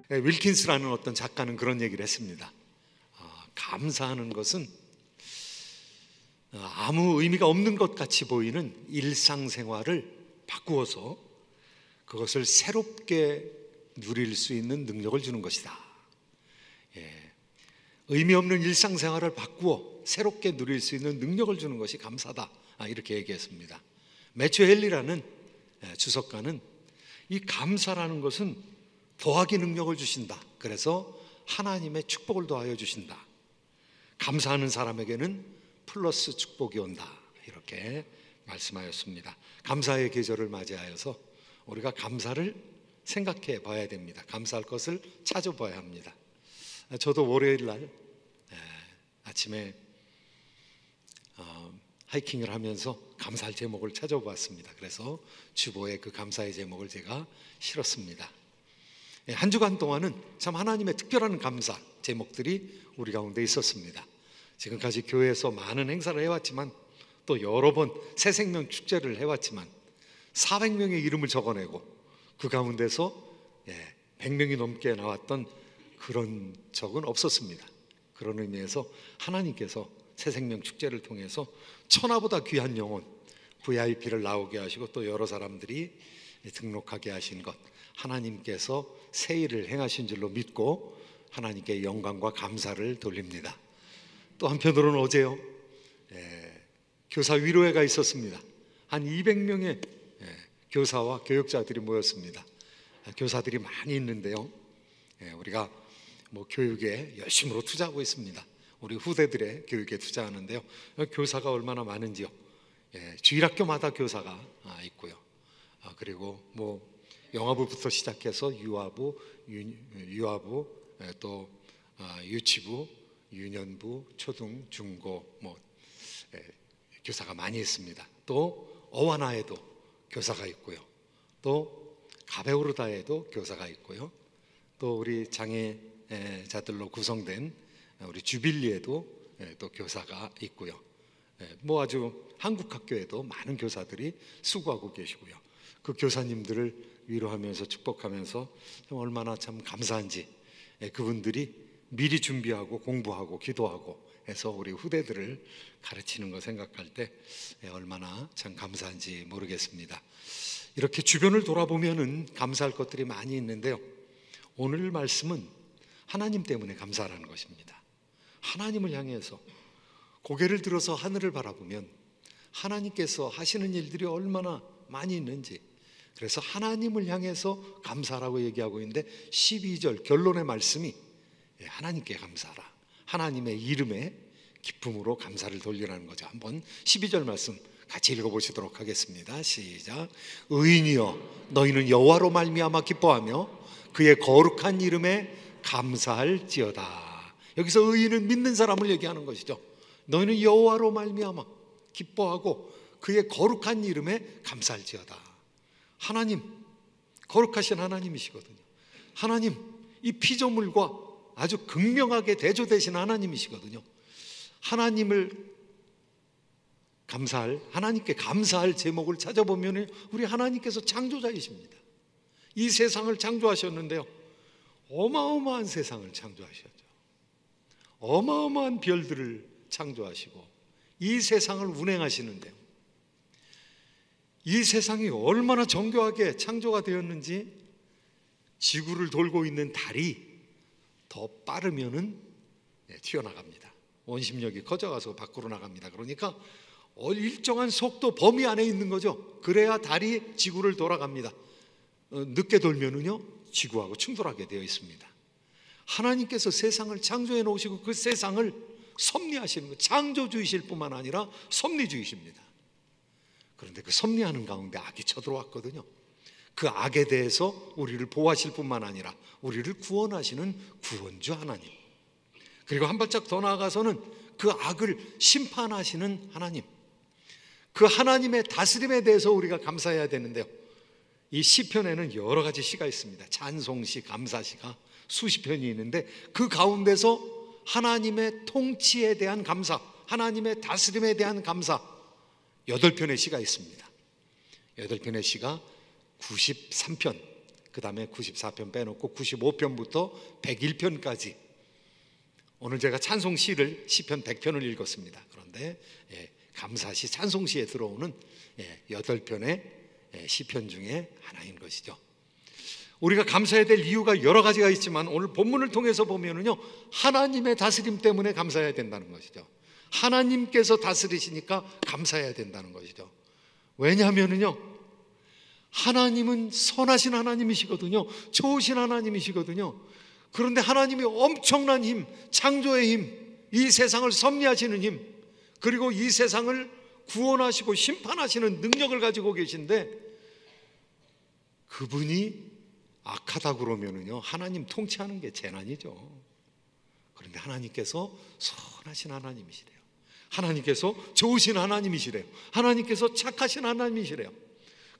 윌킨스라는 어떤 작가는 그런 얘기를 했습니다. 감사하는 것은 아무 의미가 없는 것 같이 보이는 일상생활을 바꾸어서 그것을 새롭게 누릴 수 있는 능력을 주는 것이다. 의미 없는 일상생활을 바꾸어 새롭게 누릴 수 있는 능력을 주는 것이 감사다, 이렇게 얘기했습니다. 매튜 헨리라는 주석가는 이 감사라는 것은 더하기 능력을 주신다. 그래서 하나님의 축복을 더하여 주신다. 감사하는 사람에게는 플러스 축복이 온다, 이렇게 말씀하였습니다. 감사의 계절을 맞이하여서 우리가 감사를 생각해 봐야 됩니다. 감사할 것을 찾아봐야 합니다. 저도 월요일 날 아침에 하이킹을 하면서 감사할 제목을 찾아보았습니다. 그래서 주보에 그 감사의 제목을 제가 실었습니다. 한 주간 동안은 참 하나님의 특별한 감사 제목들이 우리 가운데 있었습니다. 지금까지 교회에서 많은 행사를 해왔지만, 또 여러 번 새생명 축제를 해왔지만 400명의 이름을 적어내고 그 가운데서 100명이 넘게 나왔던 그런 적은 없었습니다. 그런 의미에서 하나님께서 새생명 축제를 통해서 천하보다 귀한 영혼 VIP를 나오게 하시고 또 여러 사람들이 등록하게 하신 것, 하나님께서 새 일을 행하신 줄로 믿고 하나님께 영광과 감사를 돌립니다. 또 한편으로는 어제요, 교사 위로회가 있었습니다. 한 200명의 교사와 교육자들이 모였습니다. 교사들이 많이 있는데요, 우리가 교육에 열심으로 투자하고 있습니다. 우리 후대들의 교육에 투자하는데요, 교사가 얼마나 많은지요. 주일학교마다 교사가 있고요. 그리고 영아부부터 시작해서 유아부, 또 유치부, 유년부, 초등, 중고 교사가 많이 있습니다. 또 어와나에도 교사가 있고요. 또 가베오르다에도 교사가 있고요. 또 우리 장애자들로 구성된 우리 주빌리에도 또 교사가 있고요. 아주 한국 학교에도 많은 교사들이 수고하고 계시고요. 그 교사님들을 위로하면서 축복하면서 얼마나 참 감사한지, 그분들이 미리 준비하고 공부하고 기도하고 해서 우리 후대들을 가르치는 거 생각할 때 얼마나 참 감사한지 모르겠습니다. 이렇게 주변을 돌아보면은 감사할 것들이 많이 있는데요, 오늘 말씀은 하나님 때문에 감사라는 것입니다. 하나님을 향해서 고개를 들어서 하늘을 바라보면 하나님께서 하시는 일들이 얼마나 많이 있는지, 그래서 하나님을 향해서 감사라고 얘기하고 있는데 12절 결론의 말씀이 하나님께 감사하라, 하나님의 이름에 기쁨으로 감사를 돌리라는 거죠. 한번 12절 말씀 같이 읽어보시도록 하겠습니다. 시작. 의인이여 너희는 여호와로 말미암아 기뻐하며 그의 거룩한 이름에 감사할지어다. 여기서 의인은 믿는 사람을 얘기하는 것이죠. 너희는 여호와로 말미암아 기뻐하고 그의 거룩한 이름에 감사할지어다. 하나님, 거룩하신 하나님이시거든요. 하나님, 이 피조물과 아주 극명하게 대조되신 하나님이시거든요. 하나님께 감사할 제목을 찾아보면 우리 하나님께서 창조자이십니다. 이 세상을 창조하셨는데요, 어마어마한 세상을 창조하셨죠. 어마어마한 별들을 창조하시고 이 세상을 운행하시는데요, 이 세상이 얼마나 정교하게 창조가 되었는지 지구를 돌고 있는 달이 더 빠르면은 튀어나갑니다. 원심력이 커져가서 밖으로 나갑니다. 그러니까 일정한 속도 범위 안에 있는 거죠. 그래야 달이 지구를 돌아갑니다. 늦게 돌면은요 지구하고 충돌하게 되어 있습니다. 하나님께서 세상을 창조해 놓으시고 그 세상을 섭리하시는 것, 창조주이실 뿐만 아니라 섭리주이십니다. 그런데 그 섭리하는 가운데 악이 쳐들어왔거든요. 그 악에 대해서 우리를 보호하실 뿐만 아니라 우리를 구원하시는 구원주 하나님, 그리고 한 발짝 더 나아가서는 그 악을 심판하시는 하나님, 그 하나님의 다스림에 대해서 우리가 감사해야 되는데요, 이 시편에는 여러 가지 시가 있습니다. 찬송시, 감사시가 수십 편이 있는데 그 가운데서 하나님의 통치에 대한 감사, 하나님의 다스림에 대한 감사 8편의 시가 있습니다. 8편의 시가 93편, 그 다음에 94편 빼놓고 95편부터 101편까지 오늘 제가 찬송시를 시편 100편을 읽었습니다. 그런데 감사시 찬송시에 들어오는 8편의 시편 중에 하나인 것이죠. 우리가 감사해야 될 이유가 여러 가지가 있지만 오늘 본문을 통해서 보면은요, 하나님의 다스림 때문에 감사해야 된다는 것이죠. 하나님께서 다스리시니까 감사해야 된다는 것이죠. 왜냐하면은요, 하나님은 선하신 하나님이시거든요. 좋으신 하나님이시거든요. 그런데 하나님이 엄청난 힘, 창조의 힘, 이 세상을 섭리하시는 힘, 그리고 이 세상을 구원하시고 심판하시는 능력을 가지고 계신데, 그분이 악하다 그러면은요, 하나님 통치하는 게 재난이죠. 그런데 하나님께서 선하신 하나님이시래요. 하나님께서 좋으신 하나님이시래요. 하나님께서 착하신 하나님이시래요.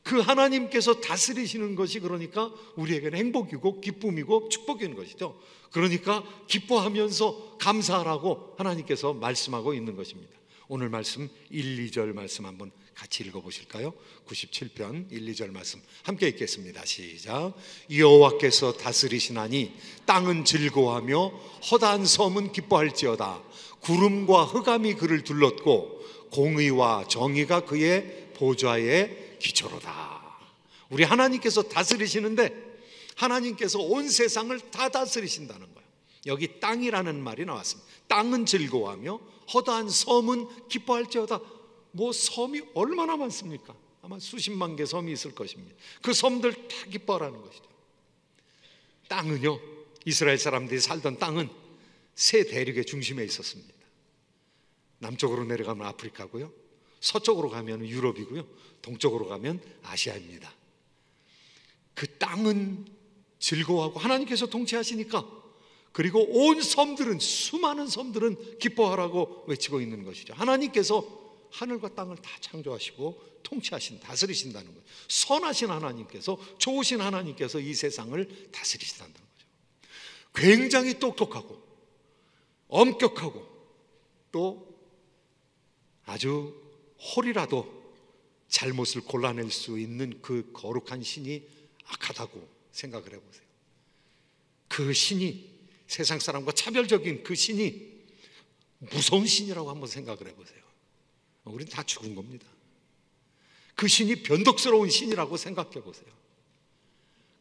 그 하나님께서 다스리시는 것이 그러니까 우리에게는 행복이고 기쁨이고 축복인 것이죠. 그러니까 기뻐하면서 감사하라고 하나님께서 말씀하고 있는 것입니다. 오늘 말씀 1, 2절 말씀 한번 같이 읽어보실까요? 97편 1, 2절 말씀 함께 읽겠습니다. 시작. 여호와께서 다스리시나니 땅은 즐거워하며 허다한 섬은 기뻐할지어다. 구름과 흑암이 그를 둘렀고 공의와 정의가 그의 보좌에 기초로다. 우리 하나님께서 다스리시는데 하나님께서 온 세상을 다 다스리신다는 거예요. 여기 땅이라는 말이 나왔습니다. 땅은 즐거워하며 허다한 섬은 기뻐할지어다. 뭐 섬이 얼마나 많습니까? 아마 수십만 개 섬이 있을 것입니다. 그 섬들 다 기뻐하라는 것이죠. 땅은요, 이스라엘 사람들이 살던 땅은 세 대륙의 중심에 있었습니다. 남쪽으로 내려가면 아프리카고요, 서쪽으로 가면 유럽이고요, 동쪽으로 가면 아시아입니다. 그 땅은 즐거워하고 하나님께서 통치하시니까, 그리고 온 섬들은, 수많은 섬들은 기뻐하라고 외치고 있는 것이죠. 하나님께서 하늘과 땅을 다 창조하시고 통치하신, 다스리신다는 거예요. 선하신 하나님께서, 좋으신 하나님께서 이 세상을 다스리신다는 거죠. 굉장히 똑똑하고 엄격하고 또 아주 홀이라도 잘못을 골라낼 수 있는 그 거룩한 신이 악하다고 생각을 해보세요. 그 신이, 세상 사람과 차별적인 그 신이 무서운 신이라고 한번 생각을 해보세요. 우리는 다 죽은 겁니다. 그 신이 변덕스러운 신이라고 생각해 보세요.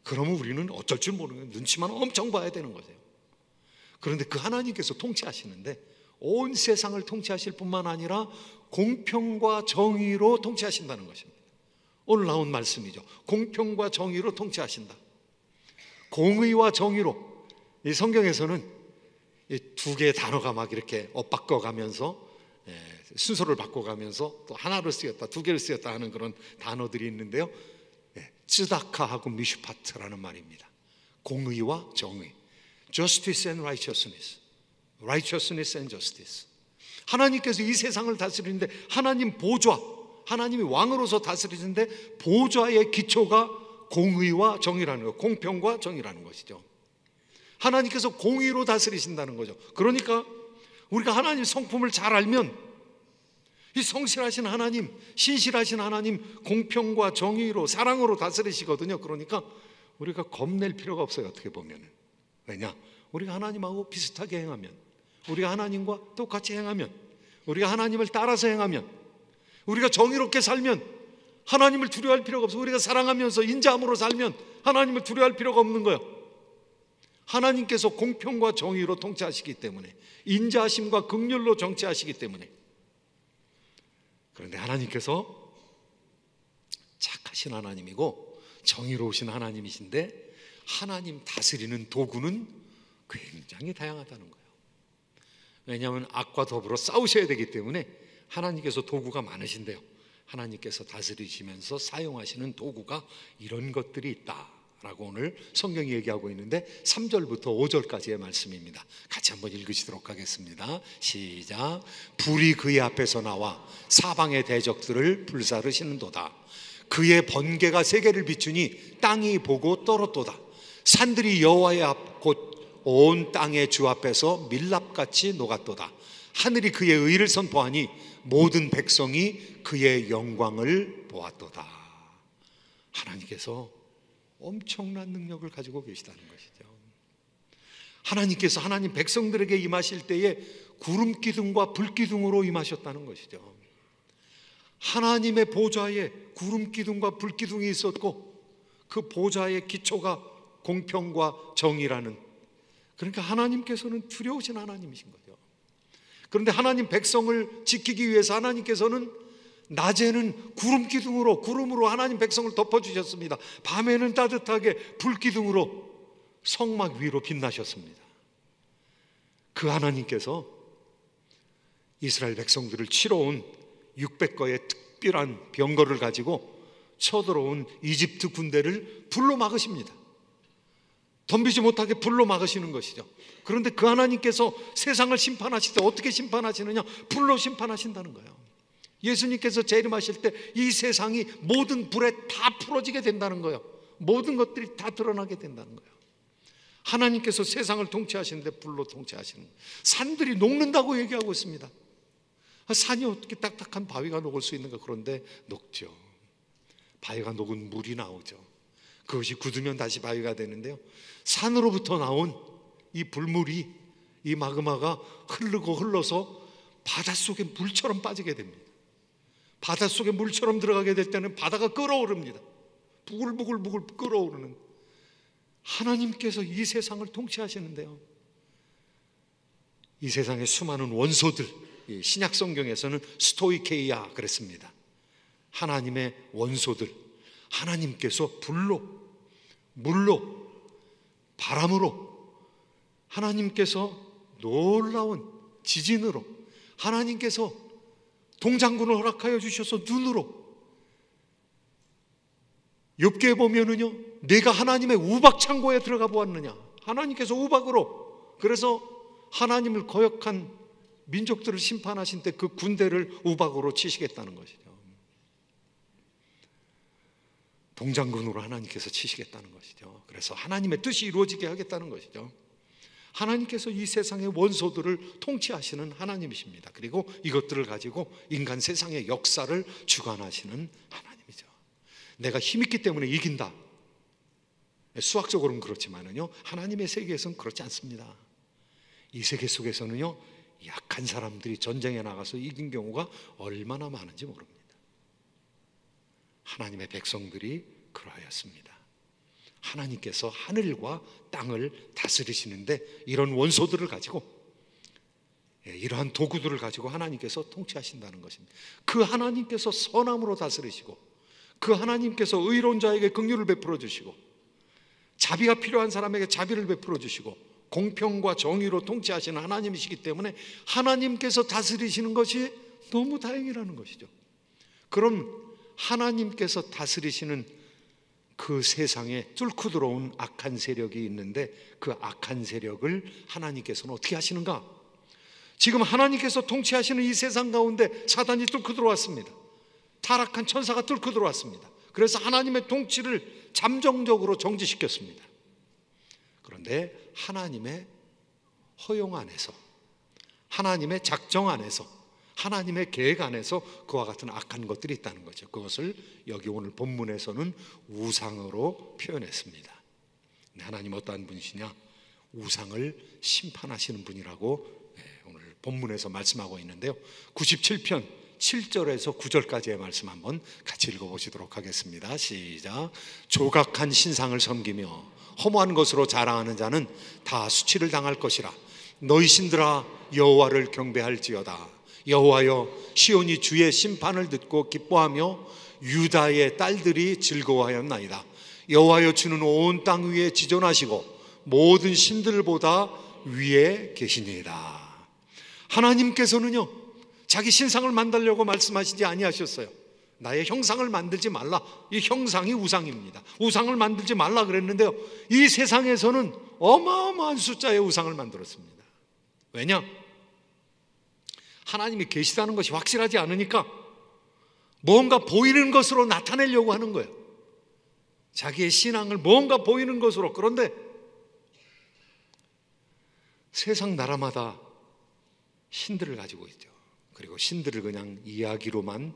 그러면 우리는 어쩔 줄 모르는 거예요. 눈치만 엄청 봐야 되는 거죠. 그런데 그 하나님께서 통치하시는데 온 세상을 통치하실 뿐만 아니라 공평과 정의로 통치하신다는 것입니다. 오늘 나온 말씀이죠. 공평과 정의로 통치하신다. 공의와 정의로. 이 성경에서는 이 두 개의 단어가 막 이렇게 엇바꿔가면서 순서를 바꿔가면서 또 하나를 쓰였다, 두 개를 쓰였다 하는 그런 단어들이 있는데요, 츠다카하고 미슈파트라는 말입니다. 공의와 정의, justice and righteousness, righteousness and justice. 하나님께서 이 세상을 다스리는데 하나님 보좌, 하나님이 왕으로서 다스리는데 보좌의 기초가 공의와 정의라는 것, 공평과 정의라는 것이죠. 하나님께서 공의로 다스리신다는 거죠. 그러니까 우리가 하나님 성품을 잘 알면 이 성실하신 하나님, 신실하신 하나님, 공평과 정의로, 사랑으로 다스리시거든요. 그러니까 우리가 겁낼 필요가 없어요. 어떻게 보면. 왜냐? 우리가 하나님하고 비슷하게 행하면, 우리가 하나님과 똑같이 행하면, 우리가 하나님을 따라서 행하면, 우리가 정의롭게 살면 하나님을 두려워할 필요가 없어요. 우리가 사랑하면서 인자함으로 살면 하나님을 두려워할 필요가 없는 거예요. 하나님께서 공평과 정의로 통치하시기 때문에, 인자하심과 긍휼로 정치하시기 때문에. 그런데 하나님께서 착하신 하나님이고 정의로우신 하나님이신데 하나님 다스리는 도구는 굉장히 다양하다는 거예요. 왜냐하면 악과 더불어 싸우셔야 되기 때문에 하나님께서 도구가 많으신데요, 하나님께서 다스리시면서 사용하시는 도구가 이런 것들이 있다 라고 오늘 성경이 얘기하고 있는데 3절부터 5절까지의 말씀입니다. 같이 한번 읽으시도록 하겠습니다. 시작. 불이 그의 앞에서 나와 사방의 대적들을 불사르시는도다. 그의 번개가 세계를 비추니 땅이 보고 떨었도다. 산들이 여호와의 앞 곧 온 땅의 주 앞에서 밀랍같이 녹았도다. 하늘이 그의 의를 선포하니 모든 백성이 그의 영광을 보았도다. 하나님께서 엄청난 능력을 가지고 계시다는 것이죠. 하나님께서 하나님 백성들에게 임하실 때에 구름 기둥과 불 기둥으로 임하셨다는 것이죠. 하나님의 보좌에 구름 기둥과 불 기둥이 있었고 그 보좌의 기초가 공평과 정의라는, 그러니까 하나님께서는 두려우신 하나님이신 거죠. 그런데 하나님 백성을 지키기 위해서 하나님께서는 낮에는 구름 기둥으로, 구름으로 하나님 백성을 덮어주셨습니다. 밤에는 따뜻하게 불 기둥으로 성막 위로 빛나셨습니다. 그 하나님께서 이스라엘 백성들을 치러온 600거의 특별한 병거를 가지고 쳐들어온 이집트 군대를 불로 막으십니다. 덤비지 못하게 불로 막으시는 것이죠. 그런데 그 하나님께서 세상을 심판하실 때 어떻게 심판하시느냐? 불로 심판하신다는 거예요. 예수님께서 재림하실 때 이 세상이 모든 불에 다 풀어지게 된다는 거예요. 모든 것들이 다 드러나게 된다는 거예요. 하나님께서 세상을 통치하시는데 불로 통치하시는 거예요. 산들이 녹는다고 얘기하고 있습니다. 산이 어떻게 딱딱한 바위가 녹을 수 있는가? 그런데 녹죠. 바위가 녹은 물이 나오죠. 그것이 굳으면 다시 바위가 되는데요, 산으로부터 나온 이 불물이, 이 마그마가 흐르고 흘러서 바닷속에 물처럼 빠지게 됩니다. 바닷속에 물처럼 들어가게 될 때는 바다가 끓어오릅니다. 부글부글 끓어오르는 하나님께서 이 세상을 통치하시는데요, 이 세상의 수많은 원소들, 신약 성경에서는 스토이케이아 그랬습니다. 하나님의 원소들, 하나님께서 불로, 물로, 바람으로, 하나님께서 놀라운 지진으로, 하나님께서 동장군을 허락하여 주셔서 눈으로, 욥기에 보면은요, 내가 하나님의 우박 창고에 들어가 보았느냐, 하나님께서 우박으로, 그래서 하나님을 거역한 민족들을 심판하신 때 그 군대를 우박으로 치시겠다는 것이죠. 동장군으로 하나님께서 치시겠다는 것이죠. 그래서 하나님의 뜻이 이루어지게 하겠다는 것이죠. 하나님께서 이 세상의 원소들을 통치하시는 하나님이십니다. 그리고 이것들을 가지고 인간 세상의 역사를 주관하시는 하나님이죠. 내가 힘있기 때문에 이긴다, 수학적으로는 그렇지만은요, 하나님의 세계에서는 그렇지 않습니다. 이 세계 속에서는요, 약한 사람들이 전쟁에 나가서 이긴 경우가 얼마나 많은지 모릅니다. 하나님의 백성들이 그러하였습니다. 하나님께서 하늘과 땅을 다스리시는데 이런 원소들을 가지고, 이러한 도구들을 가지고 하나님께서 통치하신다는 것입니다. 그 하나님께서 선함으로 다스리시고, 그 하나님께서 의로운 자에게 긍휼을 베풀어 주시고, 자비가 필요한 사람에게 자비를 베풀어 주시고, 공평과 정의로 통치하시는 하나님이시기 때문에 하나님께서 다스리시는 것이 너무 다행이라는 것이죠. 그럼 하나님께서 다스리시는 그 세상에 뚫고 들어온 악한 세력이 있는데 그 악한 세력을 하나님께서는 어떻게 하시는가? 지금 하나님께서 통치하시는 이 세상 가운데 사단이 뚫고 들어왔습니다. 타락한 천사가 뚫고 들어왔습니다. 그래서 하나님의 통치를 잠정적으로 정지시켰습니다. 그런데 하나님의 허용 안에서, 하나님의 작정 안에서, 하나님의 계획 안에서 그와 같은 악한 것들이 있다는 거죠. 그것을 여기 오늘 본문에서는 우상으로 표현했습니다. 하나님 어떠한 분이시냐? 우상을 심판하시는 분이라고 오늘 본문에서 말씀하고 있는데요, 97편 7절에서 9절까지의 말씀 한번 같이 읽어보시도록 하겠습니다. 시작. 조각한 신상을 섬기며 허무한 것으로 자랑하는 자는 다 수치를 당할 것이라. 너희 신들아 여호와를 경배할지어다. 여호와여, 시온이 주의 심판을 듣고 기뻐하며 유다의 딸들이 즐거워하였나이다. 여호와여, 주는 온 땅 위에 지존하시고 모든 신들보다 위에 계시니이다. 하나님께서는요, 자기 신상을 만들려고 말씀하시지 아니하셨어요. 나의 형상을 만들지 말라. 이 형상이 우상입니다. 우상을 만들지 말라 그랬는데요, 이 세상에서는 어마어마한 숫자의 우상을 만들었습니다. 왜냐? 하나님이 계시다는 것이 확실하지 않으니까 뭔가 보이는 것으로 나타내려고 하는 거예요. 자기의 신앙을 뭔가 보이는 것으로. 그런데 세상 나라마다 신들을 가지고 있죠. 그리고 신들을 그냥 이야기로만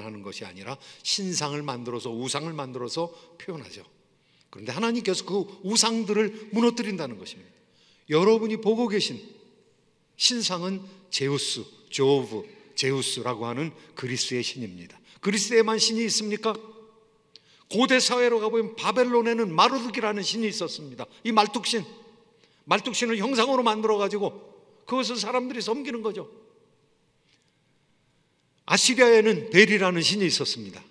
하는 것이 아니라 신상을 만들어서, 우상을 만들어서 표현하죠. 그런데 하나님께서 그 우상들을 무너뜨린다는 것입니다. 여러분이 보고 계신 신상은 제우스, 조브, 제우스라고 하는 그리스의 신입니다. 그리스에만 신이 있습니까? 고대 사회로 가보면 바벨론에는 마르둑이라는 신이 있었습니다. 이 말뚝신을 형상으로 만들어가지고 그것을 사람들이 섬기는 거죠. 아시리아에는 벨이라는 신이 있었습니다.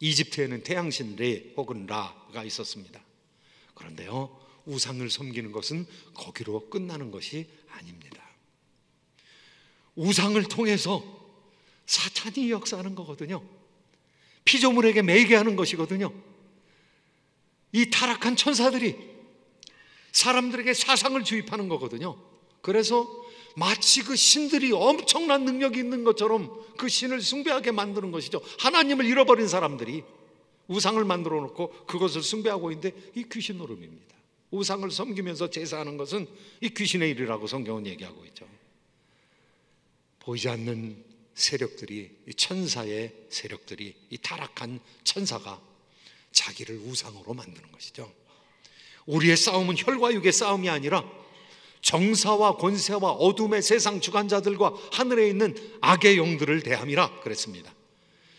이집트에는 태양신 레 혹은 라가 있었습니다. 그런데요, 우상을 섬기는 것은 거기로 끝나는 것이 아닙니다. 우상을 통해서 사탄이 역사하는 거거든요. 피조물에게 매게 하는 것이거든요. 이 타락한 천사들이 사람들에게 사상을 주입하는 거거든요. 그래서 마치 그 신들이 엄청난 능력이 있는 것처럼 그 신을 숭배하게 만드는 것이죠. 하나님을 잃어버린 사람들이 우상을 만들어 놓고 그것을 숭배하고 있는데 이 귀신 노름입니다. 우상을 섬기면서 제사하는 것은 이 귀신의 일이라고 성경은 얘기하고 있죠. 보이지 않는 세력들이, 이 천사의 세력들이, 이 타락한 천사가 자기를 우상으로 만드는 것이죠. 우리의 싸움은 혈과 육의 싸움이 아니라 정사와 권세와 어둠의 세상 주관자들과 하늘에 있는 악의 영들을 대함이라 그랬습니다.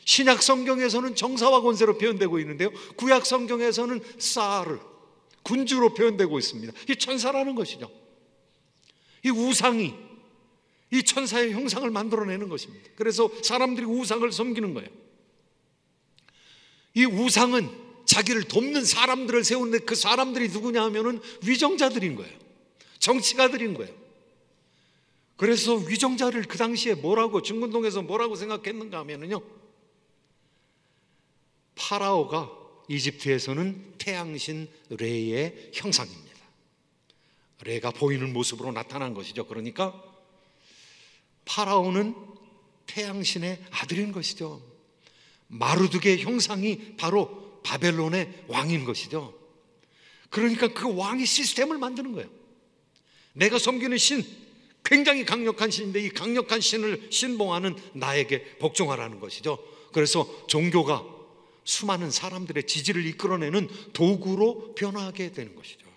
신약 성경에서는 정사와 권세로 표현되고 있는데요, 구약 성경에서는 사르, 군주로 표현되고 있습니다. 이 천사라는 것이죠. 이 우상이 이 천사의 형상을 만들어내는 것입니다. 그래서 사람들이 우상을 섬기는 거예요. 이 우상은 자기를 돕는 사람들을 세우는데 그 사람들이 누구냐 하면은 위정자들인 거예요. 정치가들인 거예요. 그래서 위정자를 그 당시에 뭐라고, 중근동에서 뭐라고 생각했는가 하면은요, 파라오가 이집트에서는 태양신 레의 형상입니다. 레가 보이는 모습으로 나타난 것이죠. 그러니까 파라오는 태양신의 아들인 것이죠. 마르둑의 형상이 바로 바벨론의 왕인 것이죠. 그러니까 그 왕이 시스템을 만드는 거예요. 내가 섬기는 신, 굉장히 강력한 신인데 이 강력한 신을 신봉하는 나에게 복종하라는 것이죠. 그래서 종교가 수많은 사람들의 지지를 이끌어내는 도구로 변화하게 되는 것이죠.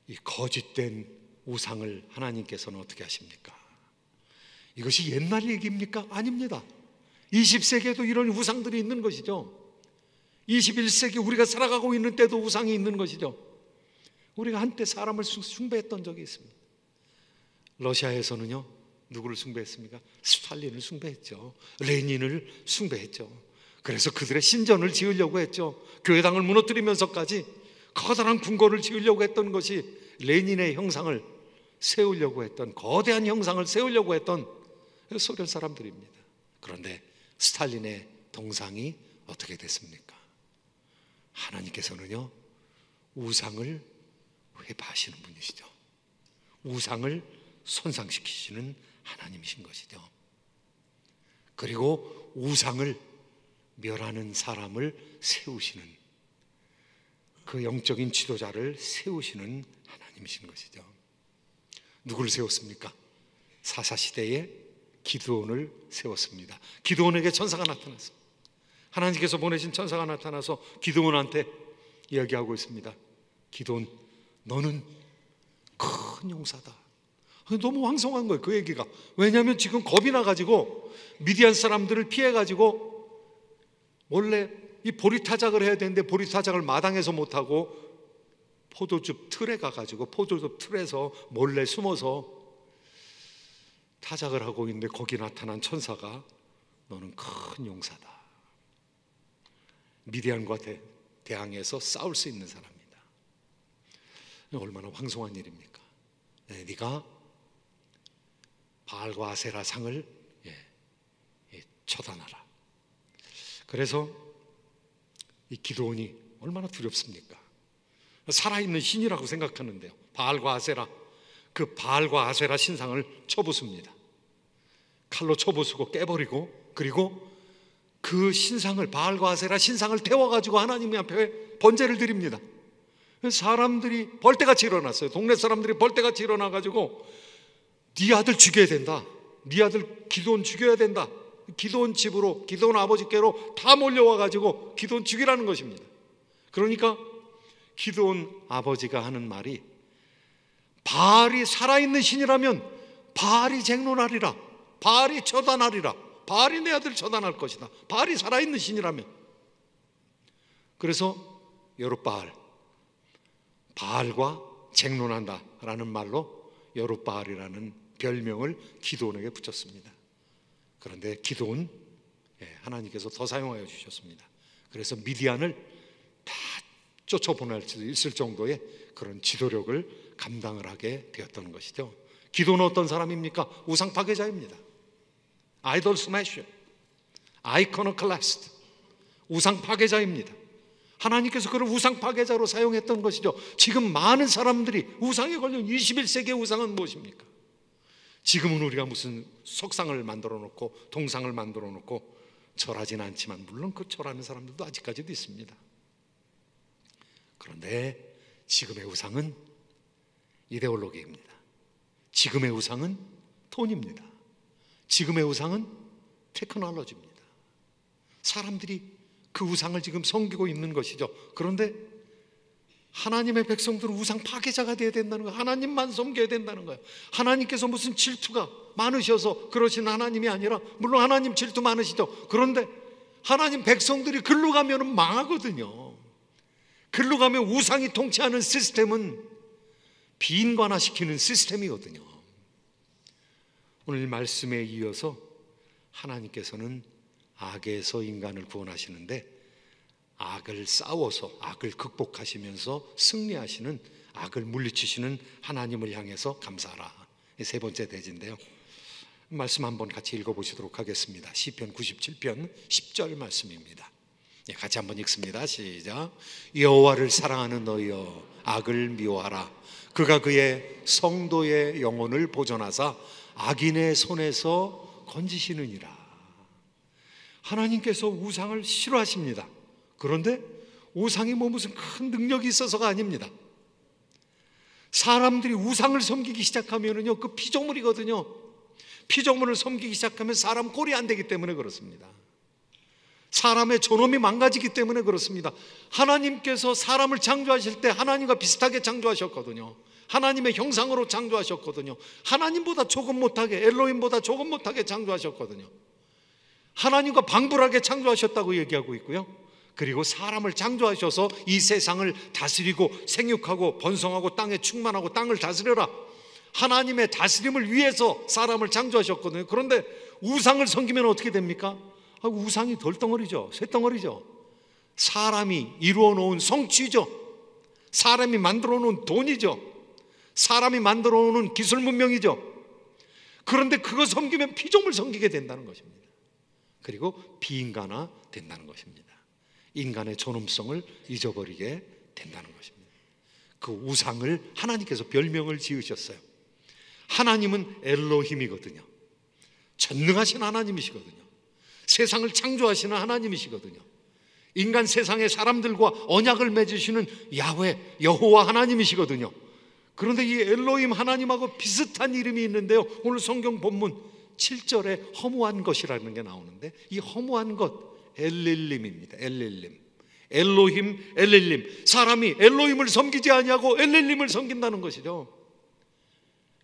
이 거짓된 우상을 하나님께서는 어떻게 하십니까? 이것이 옛날 얘기입니까? 아닙니다. 20세기에도 이런 우상들이 있는 것이죠. 21세기 우리가 살아가고 있는 때도 우상이 있는 것이죠. 우리가 한때 사람을 숭배했던 적이 있습니다. 러시아에서는요, 누구를 숭배했습니까? 스탈린을 숭배했죠. 레닌을 숭배했죠. 그래서 그들의 신전을 지으려고 했죠. 교회당을 무너뜨리면서까지 커다란 궁궐을 지으려고 했던 것이 레닌의 형상을 세우려고 했던, 거대한 형상을 세우려고 했던 소련 사람들입니다. 그런데 스탈린의 동상이 어떻게 됐습니까? 하나님께서는요, 우상을 회파하시는 분이시죠. 우상을 손상시키시는 하나님이신 것이죠. 그리고 우상을 멸하는 사람을 세우시는, 그 영적인 지도자를 세우시는 하나님이신 것이죠. 누구를 세웠습니까? 사사시대에 기드온을 세웠습니다. 기드온에게 천사가 나타났습니다. 하나님께서 보내신 천사가 나타나서 기드온한테 이야기하고 있습니다. 기드온, 너는 큰 용사다. 너무 황송한 거예요, 그 얘기가. 왜냐하면 지금 겁이 나가지고 미디안 사람들을 피해가지고 원래 이 보리타작을 해야 되는데 보리타작을 마당에서 못하고 포도즙 틀에 가가지고 포도즙 틀에서 몰래 숨어서 타작을 하고 있는데 거기 나타난 천사가 너는 큰 용사다. 미디안과 대항해서 싸울 수 있는 사람이다. 얼마나 황송한 일입니까? 네가 바알과 아세라 상을 처단하라. 그래서 이 기드온이 얼마나 두렵습니까? 살아있는 신이라고 생각하는데요, 바알과 아세라, 그 바알과 아세라 신상을 쳐부숩니다. 칼로 쳐부수고 깨버리고, 그리고 그 신상을, 바알과 아세라 신상을 태워가지고 하나님 앞에 번제를 드립니다. 사람들이 벌떼같이 일어났어요. 동네 사람들이 벌떼같이 일어나가지고 네 아들 죽여야 된다, 네 아들 기드온 죽여야 된다. 기드온 집으로, 기드온 아버지께로 다 몰려와가지고 기드온 죽이라는 것입니다. 그러니까 기드온 아버지가 하는 말이, 바알이 살아있는 신이라면 바알이 쟁론하리라, 바알이 처단하리라, 바알이 내 아들 처단할 것이다. 바알이 살아있는 신이라면. 그래서 여룻바알, 바알과 쟁론한다라는 말로 여룻바알이라는 별명을 기드온에게 붙였습니다. 그런데 기드온, 하나님께서 더 사용하여 주셨습니다. 그래서 미디안을 다 쫓아보낼 수 있을 정도의 그런 지도력을 감당을 하게 되었던 것이죠. 기드온은 어떤 사람입니까? 우상 파괴자입니다. 아이돌 스매셔, 아이코노클라스트, 우상 파괴자입니다. 하나님께서 그를 우상 파괴자로 사용했던 것이죠. 지금 많은 사람들이 우상에 걸린 21세기의 우상은 무엇입니까? 지금은 우리가 무슨 석상을 만들어 놓고 동상을 만들어 놓고 절하진 않지만, 물론 그 절하는 사람들도 아직까지도 있습니다. 그런데 지금의 우상은 이데올로기입니다. 지금의 우상은 돈입니다. 지금의 우상은 테크놀로지입니다. 사람들이 그 우상을 지금 섬기고 있는 것이죠. 그런데 하나님의 백성들은 우상 파괴자가 되어야 된다는 거예요. 하나님만 섬겨야 된다는 거예요. 하나님께서 무슨 질투가 많으셔서 그러신 하나님이 아니라, 물론 하나님 질투 많으시죠. 그런데 하나님 백성들이 글로 가면 망하거든요. 글로 가면 우상이 통치하는 시스템은 비인간화시키는 시스템이거든요. 오늘 말씀에 이어서 하나님께서는 악에서 인간을 구원하시는데, 악을 싸워서 악을 극복하시면서 승리하시는, 악을 물리치시는 하나님을 향해서 감사하라. 세 번째 대지인데요, 말씀 한번 같이 읽어보시도록 하겠습니다. 시편 97편 10절 말씀입니다. 같이 한번 읽습니다. 시작. 여호와를 사랑하는 너희여, 악을 미워하라. 그가 그의 성도의 영혼을 보존하사 악인의 손에서 건지시느니라. 하나님께서 우상을 싫어하십니다. 그런데 우상이 무슨 큰 능력이 있어서가 아닙니다. 사람들이 우상을 섬기기 시작하면요, 그 피조물이거든요. 피조물을 섬기기 시작하면 사람 꼴이 안 되기 때문에 그렇습니다. 사람의 존엄이 망가지기 때문에 그렇습니다. 하나님께서 사람을 창조하실 때 하나님과 비슷하게 창조하셨거든요. 하나님의 형상으로 창조하셨거든요. 하나님보다 조금 못하게, 엘로힘보다 조금 못하게 창조하셨거든요. 하나님과 방불하게 창조하셨다고 얘기하고 있고요. 그리고 사람을 창조하셔서 이 세상을 다스리고 생육하고 번성하고 땅에 충만하고 땅을 다스려라, 하나님의 다스림을 위해서 사람을 창조하셨거든요. 그런데 우상을 섬기면 어떻게 됩니까? 우상이 돌덩어리죠. 쇳덩어리죠. 사람이 이루어 놓은 성취죠. 사람이 만들어 놓은 돈이죠. 사람이 만들어 놓은 기술 문명이죠. 그런데 그거 섬기면 피조물 섬기게 된다는 것입니다. 그리고 비인간화 된다는 것입니다. 인간의 존엄성을 잊어버리게 된다는 것입니다. 그 우상을 하나님께서 별명을 지으셨어요. 하나님은 엘로힘이거든요. 전능하신 하나님이시거든요. 세상을 창조하시는 하나님이시거든요. 인간 세상의 사람들과 언약을 맺으시는 야훼, 여호와 하나님이시거든요. 그런데 이 엘로힘 하나님하고 비슷한 이름이 있는데요, 오늘 성경 본문 7절에 허무한 것이라는 게 나오는데, 이 허무한 것 엘릴림입니다. 엘릴림, 엘로힘, 엘릴림. 사람이 엘로힘을 섬기지 아니하고 엘릴림을 섬긴다는 것이죠.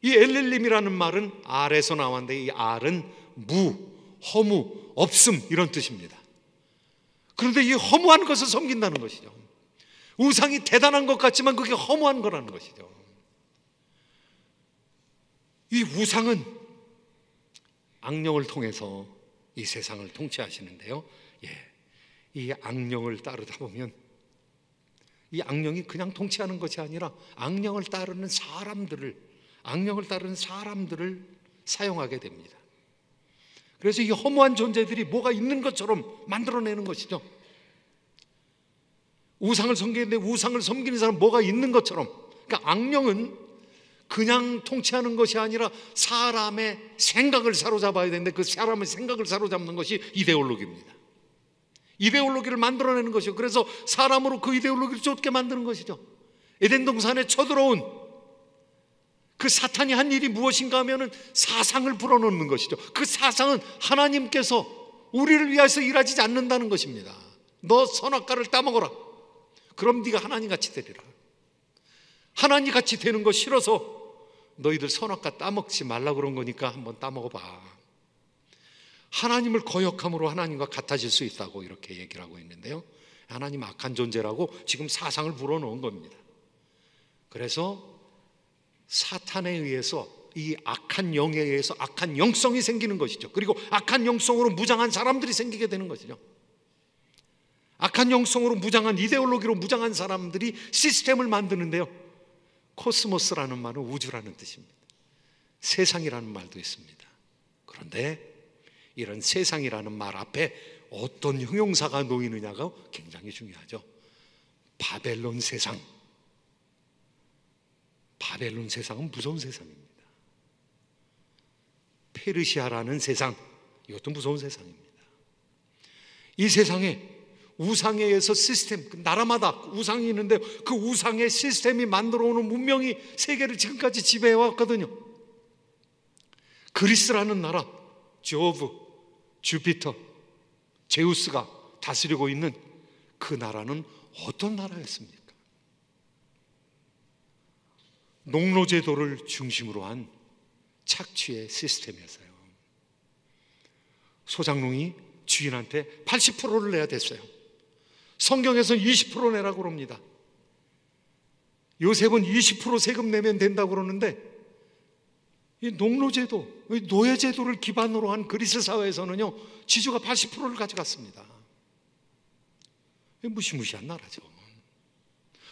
이 엘릴림이라는 말은 알에서 나왔는데, 이 알은 무, 허무, 없음 이런 뜻입니다. 그런데 이 허무한 것을 섬긴다는 것이죠. 우상이 대단한 것 같지만 그게 허무한 거라는 것이죠. 이 우상은 악령을 통해서 이 세상을 통치하시는데요, 이 악령을 따르다 보면 이 악령이 그냥 통치하는 것이 아니라 악령을 따르는 사람들을 사용하게 됩니다. 그래서 이 허무한 존재들이 뭐가 있는 것처럼 만들어내는 것이죠. 우상을 섬기는데 우상을 섬기는 사람 뭐가 있는 것처럼. 그러니까 악령은 그냥 통치하는 것이 아니라 사람의 생각을 사로잡아야 되는데, 그 사람의 생각을 사로잡는 것이 이데올로기입니다. 이데올로기를 만들어내는 것이죠. 그래서 사람으로 그 이데올로기를 쫓게 만드는 것이죠. 에덴 동산에 쳐들어온 그 사탄이 한 일이 무엇인가 하면은 사상을 불어넣는 것이죠. 그 사상은 하나님께서 우리를 위해서 일하지 않는다는 것입니다. 너 선악과를 따먹어라. 그럼 네가 하나님같이 되리라. 하나님같이 되는 거 싫어서 너희들 선악과 따먹지 말라 그런 거니까 한번 따먹어봐. 하나님을 거역함으로 하나님과 같아질 수 있다고 이렇게 얘기를 하고 있는데요, 하나님 악한 존재라고 지금 사상을 불어넣은 겁니다. 그래서 사탄에 의해서, 이 악한 영에 의해서 악한 영성이 생기는 것이죠. 그리고 악한 영성으로 무장한 사람들이 생기게 되는 것이죠. 악한 영성으로 무장한, 이데올로기로 무장한 사람들이 시스템을 만드는데요, 코스모스라는 말은 우주라는 뜻입니다. 세상이라는 말도 있습니다. 그런데 이런 세상이라는 말 앞에 어떤 형용사가 놓이느냐가 굉장히 중요하죠. 바벨론 세상. 바벨론 세상은 무서운 세상입니다. 페르시아라는 세상, 이것도 무서운 세상입니다. 이 세상에 우상에 의해서 시스템, 나라마다 우상이 있는데 그 우상의 시스템이 만들어 오는 문명이 세계를 지금까지 지배해 왔거든요. 그리스라는 나라, 조브, 주피터, 제우스가 다스리고 있는 그 나라는 어떤 나라였습니까? 농노제도를 중심으로 한 착취의 시스템이었어요. 소장농이 주인한테 80%를 내야 됐어요. 성경에서는 20% 내라고 그럽니다. 요셉은 20% 세금 내면 된다고 그러는데, 이 농노제도, 노예제도를 기반으로 한 그리스 사회에서는요, 지주가 80%를 가져갔습니다. 무시무시한 나라죠.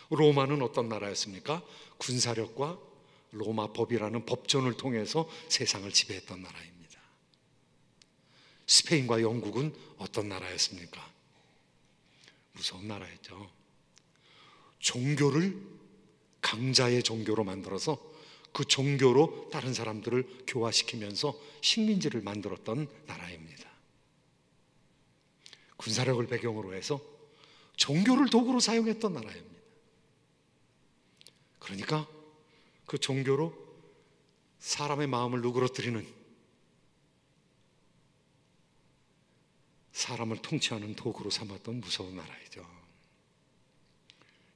로마는 어떤 나라였습니까? 군사력과 로마 법이라는 법전을 통해서 세상을 지배했던 나라입니다. 스페인과 영국은 어떤 나라였습니까? 무서운 나라였죠. 종교를 강자의 종교로 만들어서 그 종교로 다른 사람들을 교화시키면서 식민지를 만들었던 나라입니다. 군사력을 배경으로 해서 종교를 도구로 사용했던 나라입니다. 그러니까 그 종교로 사람의 마음을 누그러뜨리는, 사람을 통치하는 도구로 삼았던 무서운 나라이죠.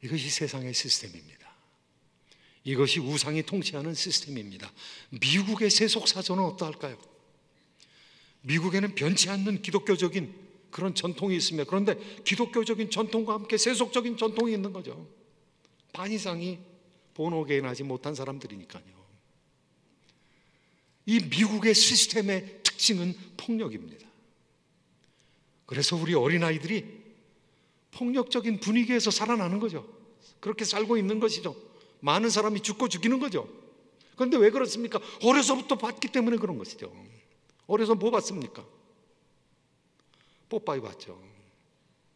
이것이 세상의 시스템입니다. 이것이 우상이 통치하는 시스템입니다. 미국의 세속사조는 어떠할까요? 미국에는 변치 않는 기독교적인 그런 전통이 있습니다. 그런데 기독교적인 전통과 함께 세속적인 전통이 있는 거죠. 반 이상이 본어게인하지 못한 사람들이니까요. 이 미국의 시스템의 특징은 폭력입니다. 그래서 우리 어린아이들이 폭력적인 분위기에서 살아나는 거죠. 그렇게 살고 있는 것이죠. 많은 사람이 죽고 죽이는 거죠. 그런데 왜 그렇습니까? 어려서부터 봤기 때문에 그런 것이죠. 어려서 뭐 봤습니까? 뽀빠이 봤죠.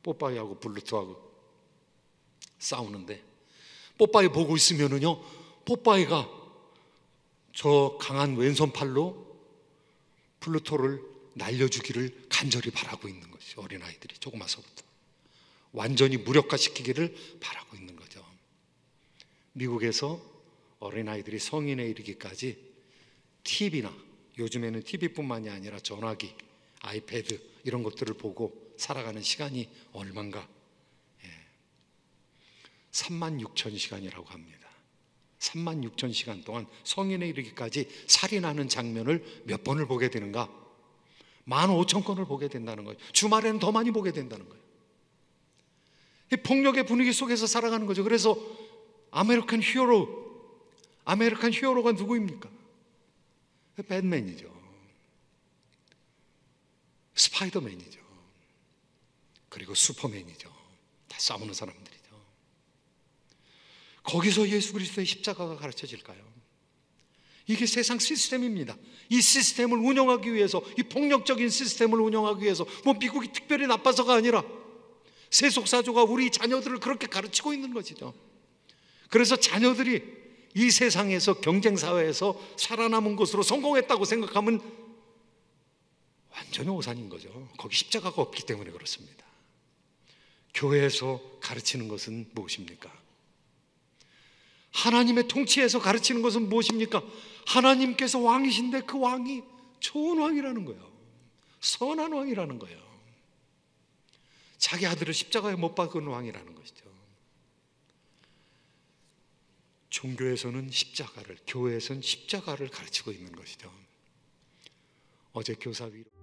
뽀빠이하고 블루투하고 싸우는데, 뽀빠이 보고 있으면은요, 뽀빠이가 저 강한 왼손팔로 플루토를 날려주기를 간절히 바라고 있는 것이죠. 어린아이들이 조그마서부터 완전히 무력화시키기를 바라고 있는 거죠. 미국에서 어린아이들이 성인에 이르기까지 TV나, 요즘에는 TV뿐만이 아니라 전화기, 아이패드 이런 것들을 보고 살아가는 시간이 얼만가? 36,000시간이라고 합니다. 36,000시간 동안 성인에 이르기까지 살인하는 장면을 몇 번을 보게 되는가? 15,000건을 보게 된다는 거예요. 주말에는 더 많이 보게 된다는 거예요. 이 폭력의 분위기 속에서 살아가는 거죠. 그래서 아메리칸 히어로가 누구입니까? 배트맨이죠. 스파이더맨이죠. 그리고 슈퍼맨이죠. 다 싸우는 사람들이죠. 거기서 예수 그리스도의 십자가가 가르쳐질까요? 이게 세상 시스템입니다. 이 시스템을 운영하기 위해서, 이 폭력적인 시스템을 운영하기 위해서, 뭐 미국이 특별히 나빠서가 아니라 세속사조가 우리 자녀들을 그렇게 가르치고 있는 것이죠. 그래서 자녀들이 이 세상에서, 경쟁사회에서 살아남은 것으로 성공했다고 생각하면 완전히 오산인 거죠. 거기 십자가가 없기 때문에 그렇습니다. 교회에서 가르치는 것은 무엇입니까? 하나님의 통치에서 가르치는 것은 무엇입니까? 하나님께서 왕이신데 그 왕이 좋은 왕이라는 거예요. 선한 왕이라는 거예요. 자기 아들을 십자가에 못 박은 왕이라는 것이죠. 종교에서는 십자가를, 교회에서는 십자가를 가르치고 있는 것이죠. 어제 교사 위로